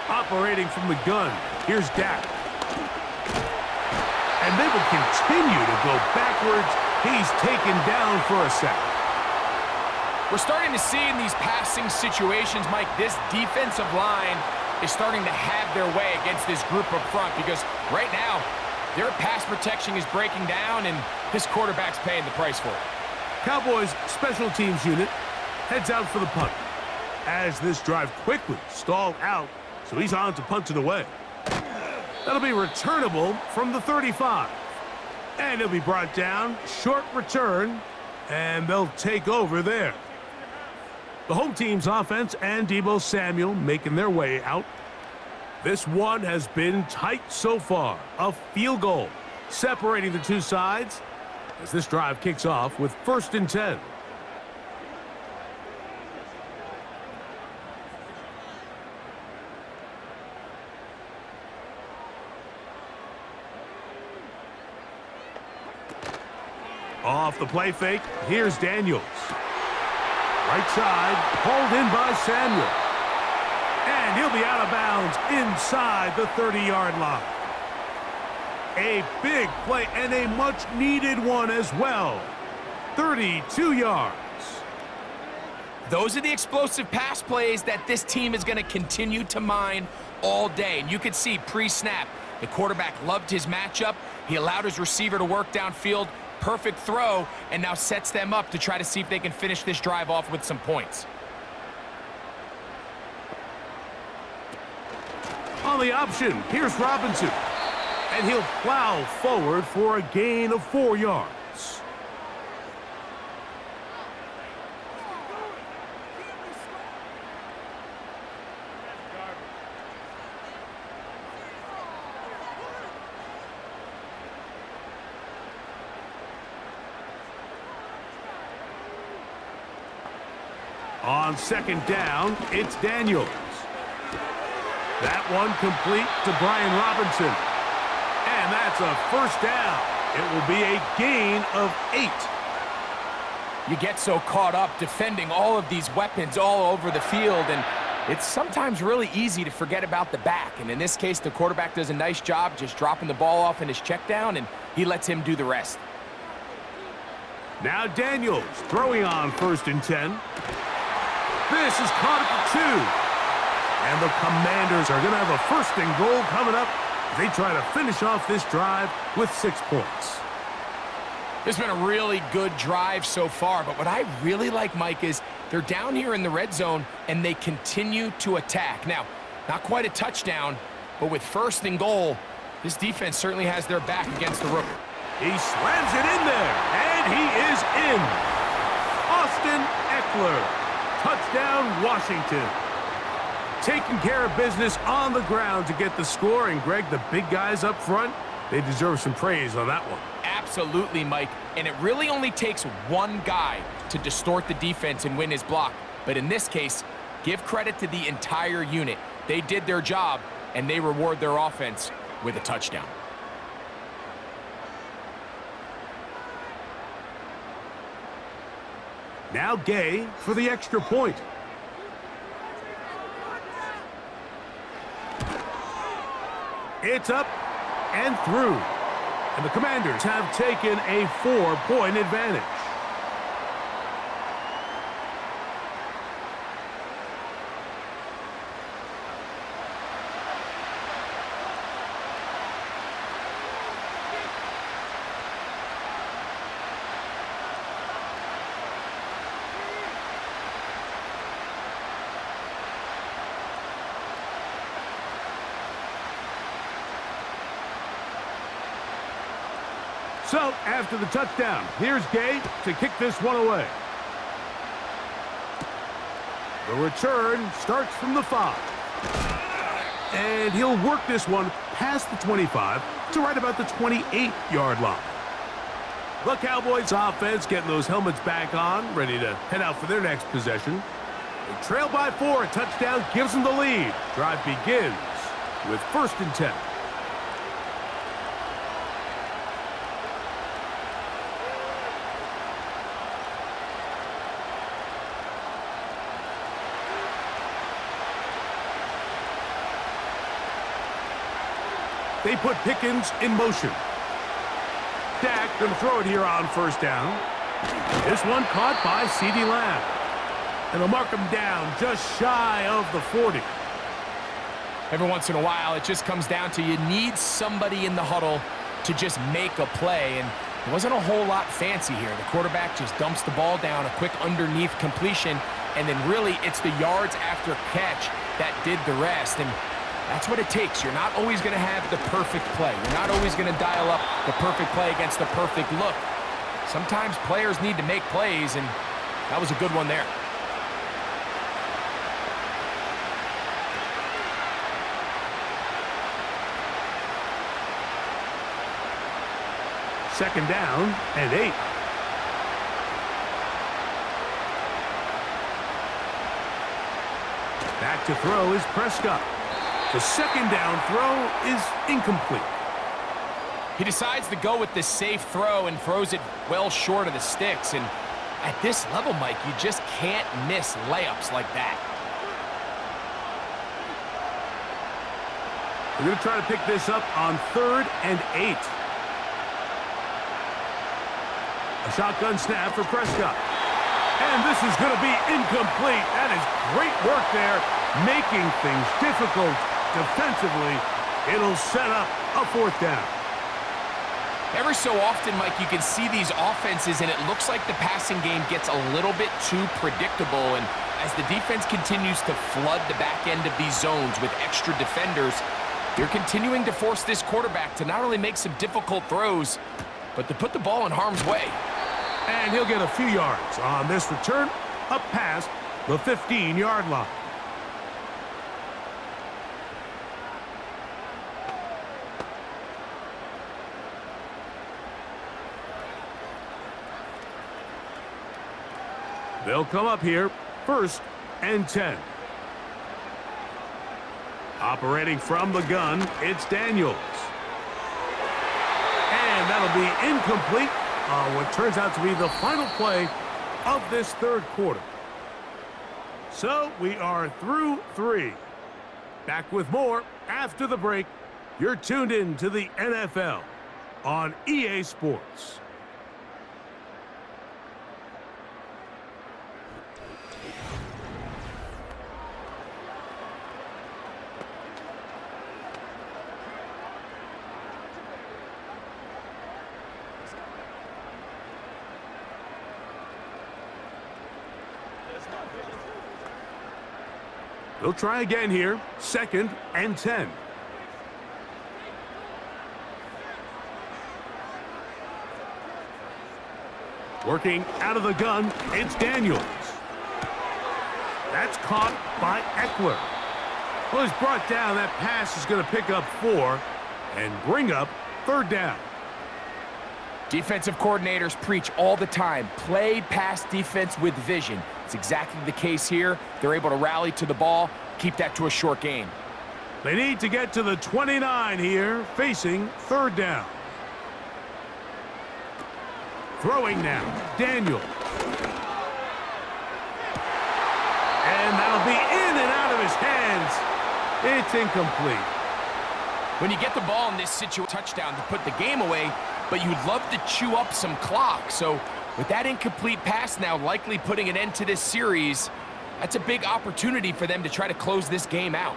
Operating from the gun, here's Dak. And they will continue to go backwards. He's taken down for a sack. We're starting to see in these passing situations, Mike, this defensive line is starting to have their way against this group up front because right now, their pass protection is breaking down and this quarterback's paying the price for it. Cowboys special teams unit heads out for the punt as this drive quickly stalled out, so he's on to punt it away. That'll be returnable from the 35. And it'll be brought down, short return, and they'll take over there. The home team's offense and Deebo Samuel making their way out. This one has been tight so far. A field goal separating the two sides as this drive kicks off with 1st and 10. Off the play fake, here's Daniels. Right side, hauled in by Samuel. And he'll be out of bounds inside the 30-yard line. A big play and a much-needed one as well. 32 yards. Those are the explosive pass plays that this team is going to continue to mine all day. And you could see pre-snap, the quarterback loved his matchup. He allowed his receiver to work downfield. Perfect throw, and now sets them up to try to see if they can finish this drive off with some points. On the option, here's Robinson. And he'll plow forward for a gain of 4 yards. On 2nd down, it's Daniels. That one complete to Brian Robinson. And that's a 1st down. It will be a gain of 8. You get so caught up defending all of these weapons all over the field, and it's sometimes really easy to forget about the back. And in this case, the quarterback does a nice job just dropping the ball off in his check down, and he lets him do the rest. Now Daniels throwing on 1st and 10. This is caught at the 2. And the Commanders are going to have a 1st and goal coming up. They try to finish off this drive with 6 points. It's been a really good drive so far, but what I really like, Mike, is they're down here in the red zone, and they continue to attack. Now, not quite a touchdown, but with 1st and goal, this defense certainly has their back against the rookie. He slams it in there, and he is in. Austin Eckler. Touchdown, Washington. Taking care of business on the ground to get the score. And, Greg, the big guys up front, they deserve some praise on that one. Absolutely, Mike. And it really only takes one guy to distort the defense and win his block. But in this case, give credit to the entire unit. They did their job and they reward their offense with a touchdown. Now Gay for the extra point. It's up and through. And the Commanders have taken a 4-point advantage. So, after the touchdown, here's Gay to kick this one away. The return starts from the 5. And he'll work this one past the 25 to right about the 28-yard line. The Cowboys offense getting those helmets back on, ready to head out for their next possession. They trail by 4, a touchdown gives them the lead. Drive begins with 1st and 10. They put Pickens in motion. Dak going to throw it here on 1st down. This one caught by CeeDee Lamb. And they'll mark him down just shy of the 40. Every once in a while, it just comes down to you need somebody in the huddle to just make a play. And it wasn't a whole lot fancy here. The quarterback just dumps the ball down, a quick underneath completion, and then really it's the yards after catch that did the rest. And that's what it takes. You're not always going to have the perfect play. You're not always going to dial up the perfect play against the perfect look. Sometimes players need to make plays, and that was a good one there. Second down and 8. Back to throw is Prescott. The second down throw is incomplete. He decides to go with the safe throw and throws it well short of the sticks. And at this level, Mike, you just can't miss layups like that. We're going to try to pick this up on 3rd and 8. A shotgun snap for Prescott. And this is going to be incomplete. That is great work there, making things difficult defensively. It'll set up a 4th down. Every so often, Mike, you can see these offenses, and it looks like the passing game gets a little bit too predictable. And as the defense continues to flood the back end of these zones with extra defenders, you're continuing to force this quarterback to not only make some difficult throws, but to put the ball in harm's way. And he'll get a few yards on this return up past the 15-yard line. They'll come up here, 1st and 10. Operating from the gun, it's Daniels. And that'll be incomplete on what turns out to be the final play of this 3rd quarter. So we are through 3. Back with more after the break. You're tuned in to the NFL on EA Sports. They'll try again here, 2nd and 10. Working out of the gun, it's Daniels. That's caught by Eckler. Well, he's brought down. That pass is going to pick up 4 and bring up 3rd down. Defensive coordinators preach all the time, play pass defense with vision. It's exactly the case here. They're able to rally to the ball, keep that to a short gain. They need to get to the 29 here, facing third down. Throwing now, Daniel. And that'll be in and out of his hands. It's incomplete. When you get the ball in this situation, touchdown to put the game away, but you'd love to chew up some clock. So with that incomplete pass now likely putting an end to this series, that's a big opportunity for them to try to close this game out.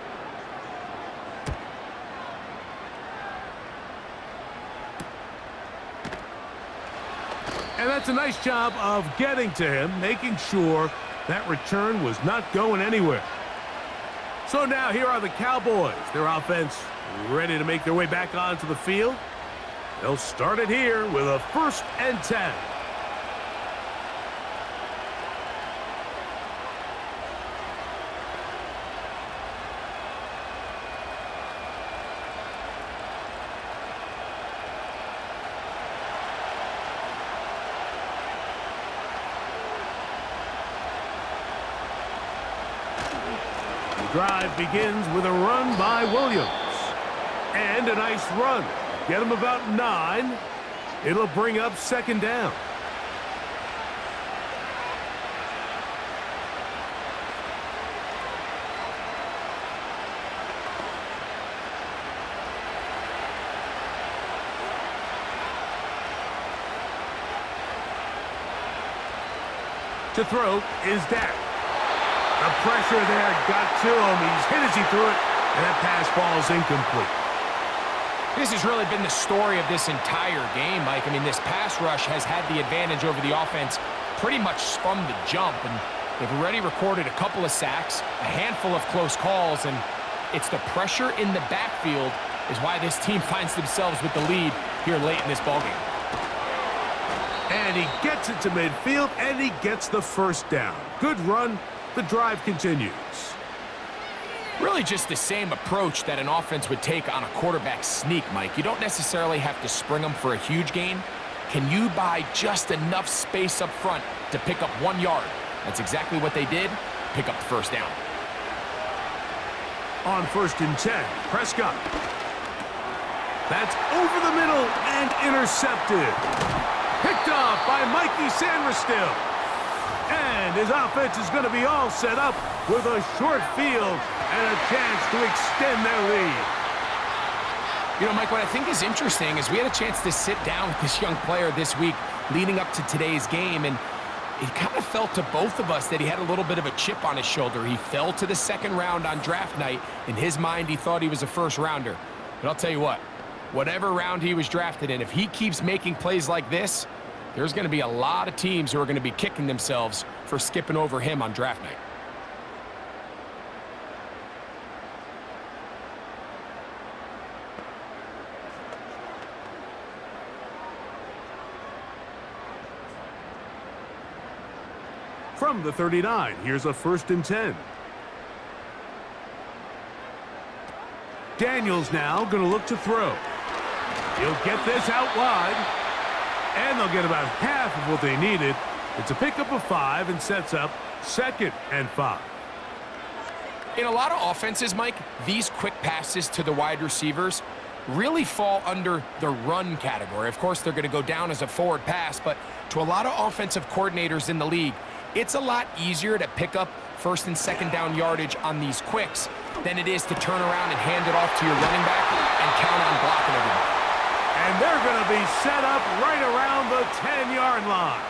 And that's a nice job of getting to him, making sure that return was not going anywhere. So now here are the Cowboys. Their offense ready to make their way back onto the field. They'll start it here with a 1st and 10. Drive begins with a run by Williams. And a nice run. Get him about 9. It'll bring up 2nd down. To throw is Dak. The pressure there got to him. He's hit as he threw it, and that pass falls incomplete. This has really been the story of this entire game, Mike. I mean, this pass rush has had the advantage over the offense pretty much from the jump, and they've already recorded a couple of sacks, a handful of close calls, and it's the pressure in the backfield is why this team finds themselves with the lead here late in this ballgame. And he gets it to midfield, and he gets the 1st down. Good run. The drive continues. Really just the same approach that an offense would take on a quarterback sneak, Mike. You don't necessarily have to spring them for a huge gain. Can you buy just enough space up front to pick up 1 yard? That's exactly what they did. Pick up the 1st down. On 1st and 10, Prescott. That's over the middle and intercepted. Picked off by Mikey Sanders-Still. And his offense is going to be all set up with a short field and a chance to extend their lead. You know, Mike, what I think is interesting is we had a chance to sit down with this young player this week leading up to today's game, and it kind of felt to both of us that he had a little bit of a chip on his shoulder. He fell to the 2nd round on draft night. In his mind, he thought he was a 1st rounder. But I'll tell you what, whatever round he was drafted in, if he keeps making plays like this, there's going to be a lot of teams who are going to be kicking themselves for skipping over him on draft night. From the 39, here's a 1st and 10. Daniels now going to look to throw. He'll get this out wide. And they'll get about half of what they needed. It's a pickup of 5 and sets up 2nd and 5. In a lot of offenses, Mike, these quick passes to the wide receivers really fall under the run category. Of course, they're going to go down as a forward pass, but to a lot of offensive coordinators in the league, it's a lot easier to pick up 1st and 2nd down yardage on these quicks than it is to turn around and hand it off to your running back and count on blocking everybody. And they're going to be set up right around the 10-yard line.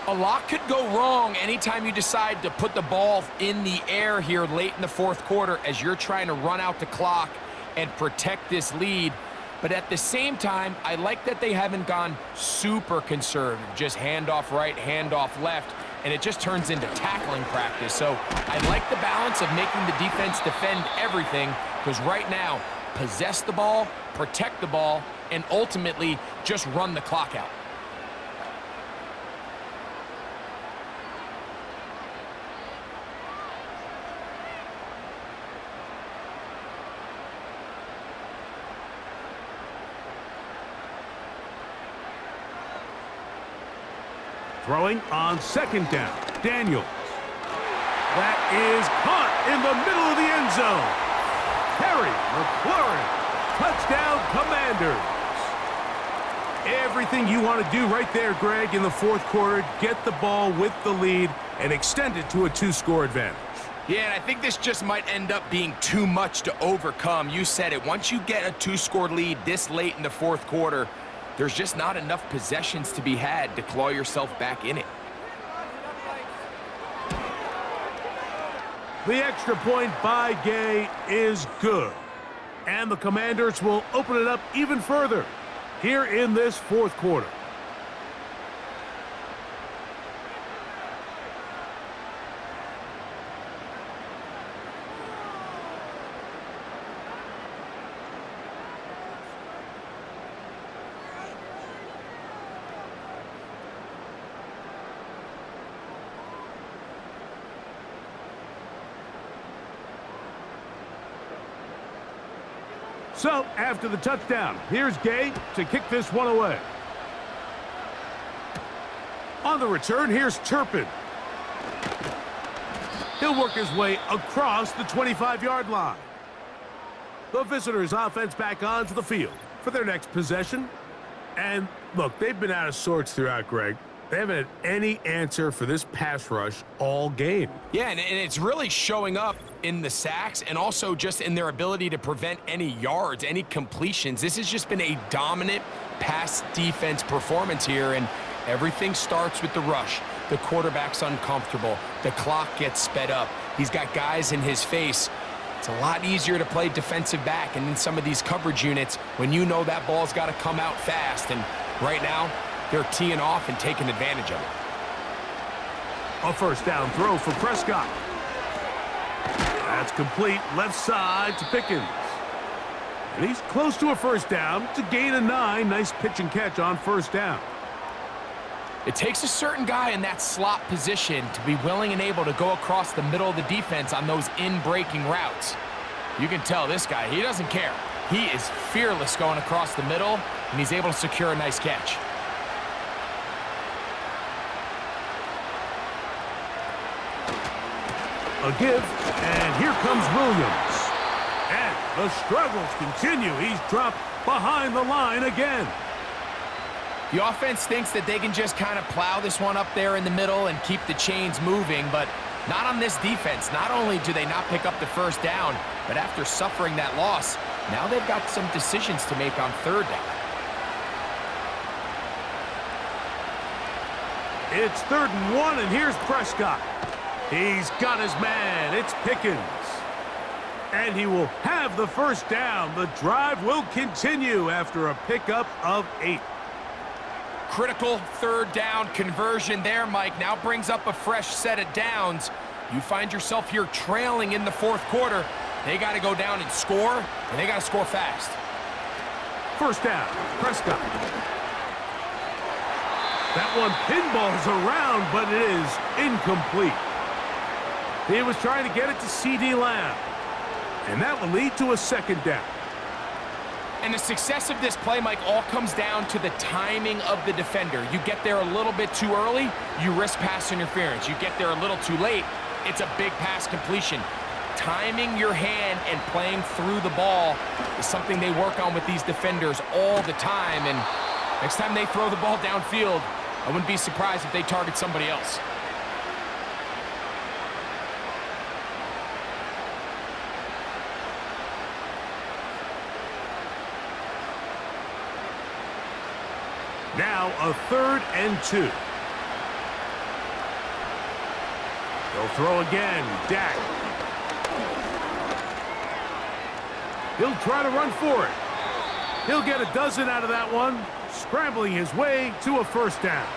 A lot could go wrong anytime you decide to put the ball in the air here late in the 4th quarter as you're trying to run out the clock and protect this lead. But at the same time, I like that they haven't gone super conservative, just handoff right, handoff left, and it just turns into tackling practice. So I like the balance of making the defense defend everything, because right now, possess the ball, protect the ball, and ultimately just run the clock out. Throwing on 2nd down, Daniels. That is caught in the middle of the end zone. Terry McLaurin. Touchdown, Commanders. Everything you want to do right there, Greg, in the fourth quarter. Get the ball with the lead and extend it to a 2-score advantage. Yeah, and I think this just might end up being too much to overcome. You said it. Once you get a 2-score lead this late in the fourth quarter, there's just not enough possessions to be had to claw yourself back in it. The extra point by Gay is good. And the Commanders will open it up even further here in this fourth quarter. So, after the touchdown, here's Gay to kick this one away. On the return, here's Turpin. He'll work his way across the 25-yard line. The visitors' offense back onto the field for their next possession. And, look, they've been out of sorts throughout, Greg. They haven't had any answer for this pass rush all game. Yeah, and it's really showing up in the sacks and also just in their ability to prevent any yards, any completions. This has just been a dominant pass defense performance here, and everything starts with the rush. The quarterback's uncomfortable. The clock gets sped up. He's got guys in his face. It's a lot easier to play defensive back and in some of these coverage units when you know that ball's got to come out fast, and right now, they're teeing off and taking advantage of it. A first down throw for Prescott. That's complete left side to Pickens. And he's close to a first down. It's a gain of 9. Nice pitch and catch on first down. It takes a certain guy in that slot position to be willing and able to go across the middle of the defense on those in-breaking routes. You can tell this guy, he doesn't care. He is fearless going across the middle, and he's able to secure a nice catch. A give, and here comes Williams. And the struggles continue. He's dropped behind the line again. The offense thinks that they can just kind of plow this one up there in the middle and keep the chains moving, but not on this defense. Not only do they not pick up the first down, but after suffering that loss, now they've got some decisions to make on third down. It's 3rd and 1, and here's Prescott. He's got his man. It's Pickens. And he will have the first down. The drive will continue after a pickup of 8. Critical third down conversion there, Mike. Now brings up a fresh set of downs. You find yourself here trailing in the fourth quarter. They got to go down and score, and they got to score fast. First down, Prescott. That one pinballs around, but it is incomplete. He was trying to get it to C.D. Lamb. And that will lead to a second down. And the success of this play, Mike, all comes down to the timing of the defender. You get there a little bit too early, you risk pass interference. You get there a little too late, it's a big pass completion. Timing your hand and playing through the ball is something they work on with these defenders all the time. And next time they throw the ball downfield, I wouldn't be surprised if they target somebody else. Now a 3rd and 2. They'll throw again. Dak. He'll try to run for it. He'll get a dozen out of that one, scrambling his way to a first down.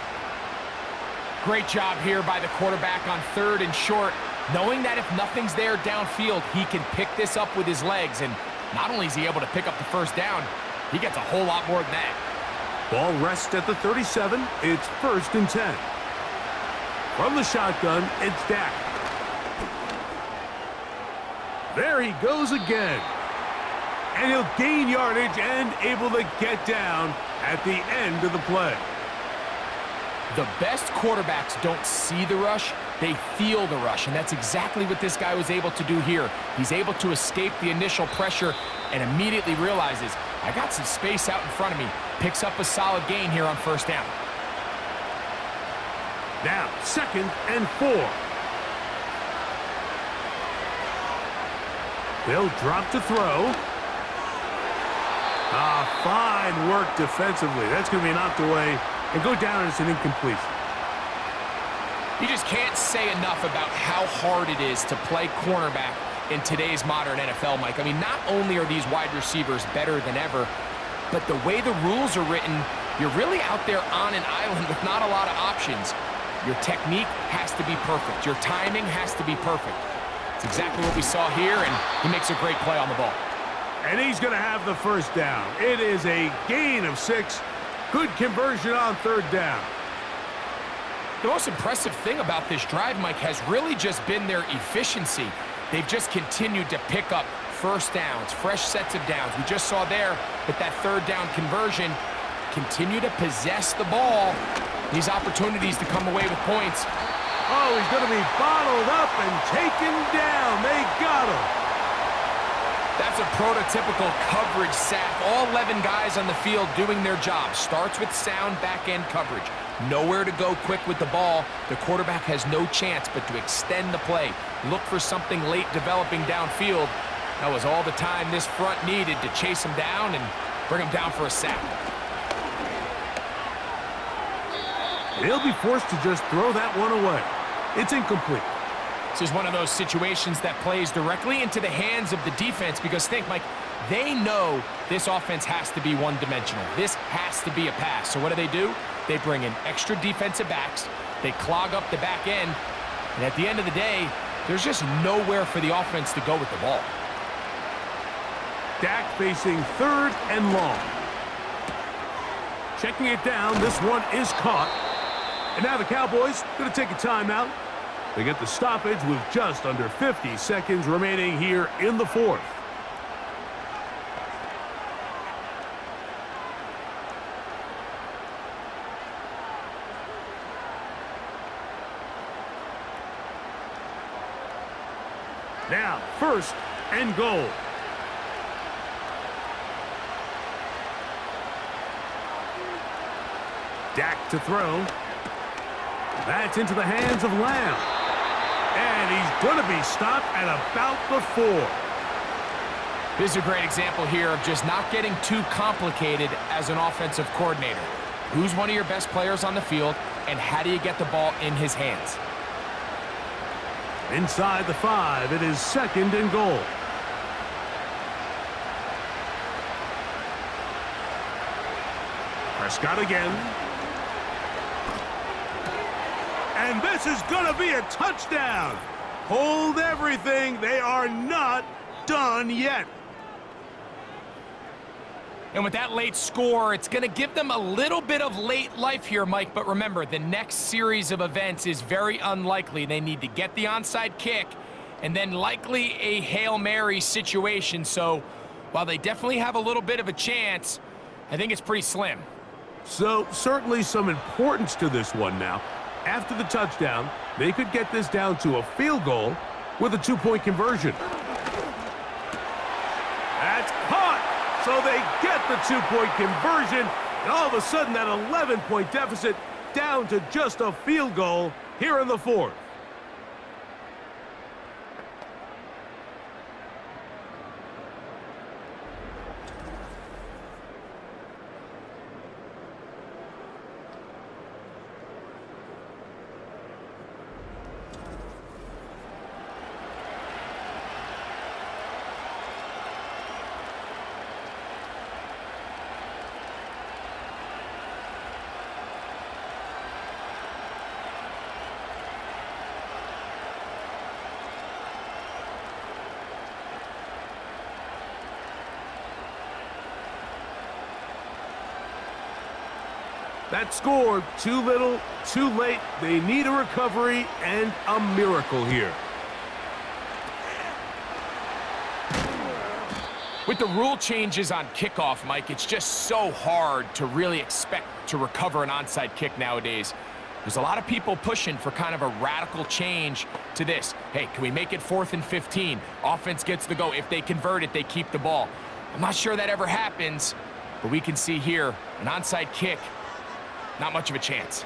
Great job here by the quarterback on 3rd and short, knowing that if nothing's there downfield, he can pick this up with his legs. And not only is he able to pick up the first down, he gets a whole lot more than that. Ball rests at the 37. It's 1st and 10. From the shotgun, it's Dak. There he goes again. And he'll gain yardage and able to get down at the end of the play. The best quarterbacks don't see the rush, They feel the rush, and that's exactly what this guy was able to do here. He's able to escape the initial pressure and immediately realizes, I got some space out in front of me. Picks up a solid gain here on first down. Now, 2nd and 4. They'll drop to throw. Fine work defensively. That's going to be knocked away and go down as an incompletion. You just can't say enough about how hard it is to play cornerback in today's modern NFL, Mike. I mean, not only are these wide receivers better than ever, but the way the rules are written, you're really out there on an island with not a lot of options. Your technique has to be perfect. Your timing has to be perfect. It's exactly what we saw here, and he makes a great play on the ball. And he's going to have the first down. It is a gain of 6. Good conversion on 3rd down. The most impressive thing about this drive, Mike, has really just been their efficiency. They've just continued to pick up first downs, fresh sets of downs. We just saw there with that 3rd down conversion, continue to possess the ball. These opportunities to come away with points. Oh, he's going to be bottled up and taken down. They got him. That's a prototypical coverage sack. All 11 guys on the field doing their job. Starts with sound back-end coverage. Nowhere to go quick with the ball. The quarterback has no chance but to extend the play. Look for something late developing downfield. That was all the time this front needed to chase him down and bring him down for a sack. They'll be forced to just throw that one away. It's incomplete. This is one of those situations that plays directly into the hands of the defense because think, Mike, they know this offense has to be one-dimensional. This has to be a pass. So what do? They bring in extra defensive backs. They clog up the back end. And at the end of the day, there's just nowhere for the offense to go with the ball. Dak facing 3rd and long. Checking it down. This one is caught. And now the Cowboys going to take a timeout. They get the stoppage with just under 50 seconds remaining here in the 4th. Now, 1st and goal. Dak to throw. That's into the hands of Lamb. And he's going to be stopped at about the 4. This is a great example here of just not getting too complicated as an offensive coordinator. Who's one of your best players on the field, and how do you get the ball in his hands? Inside the 5, it is 2nd and goal. Prescott again. And this is going to be a touchdown. Hold everything. They are not done yet. And with that late score, it's going to give them a little bit of late life here, Mike. But remember, the next series of events is very unlikely. They need to get the onside kick and then likely a Hail Mary situation. So while they definitely have a little bit of a chance, I think it's pretty slim. So certainly some importance to this one now. After the touchdown, they could get this down to a field goal with a 2-point conversion. That's caught! So they get the 2-point conversion, and all of a sudden that 11-point deficit down to just a field goal here in the 4th. That score, too little, too late. They need a recovery and a miracle here. With the rule changes on kickoff, Mike, it's just so hard to really expect to recover an onside kick nowadays. There's a lot of people pushing for kind of a radical change to this. Hey, can we make it 4th and 15? Offense gets the go. If they convert it, they keep the ball. I'm not sure that ever happens, but we can see here an onside kick. Not much of a chance.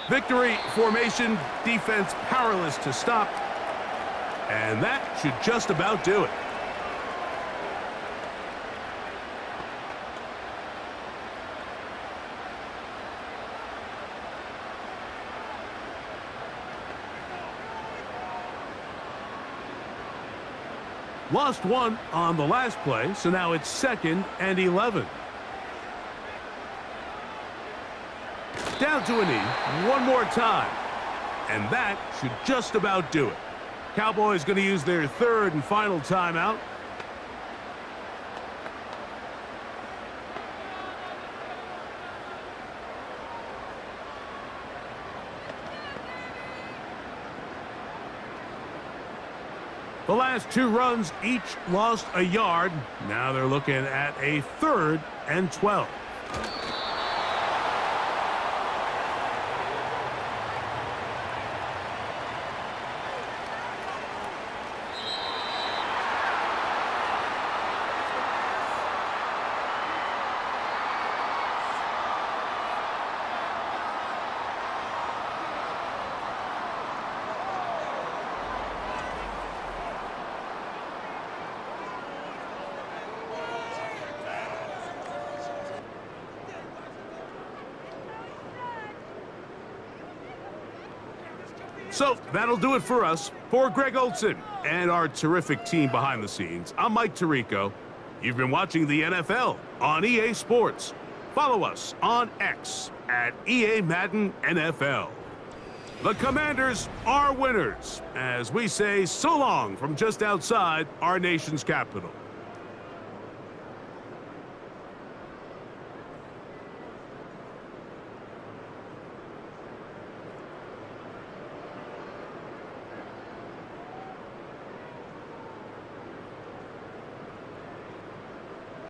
Victory formation, defense powerless to stop. And that should just about do it. Lost one on the last play, so now it's 2nd and 11. Down to a knee, one more time. And that should just about do it. Cowboys going to use their 3rd and final timeout. The last 2 runs each lost a yard. Now they're looking at a 3rd and 12. So that'll do it for us. For Greg Olson and our terrific team behind the scenes, I'm Mike Tirico. You've been watching the NFL on EA Sports. Follow us on X at EA Madden NFL. The Commanders are winners, as we say so long from just outside our nation's capital.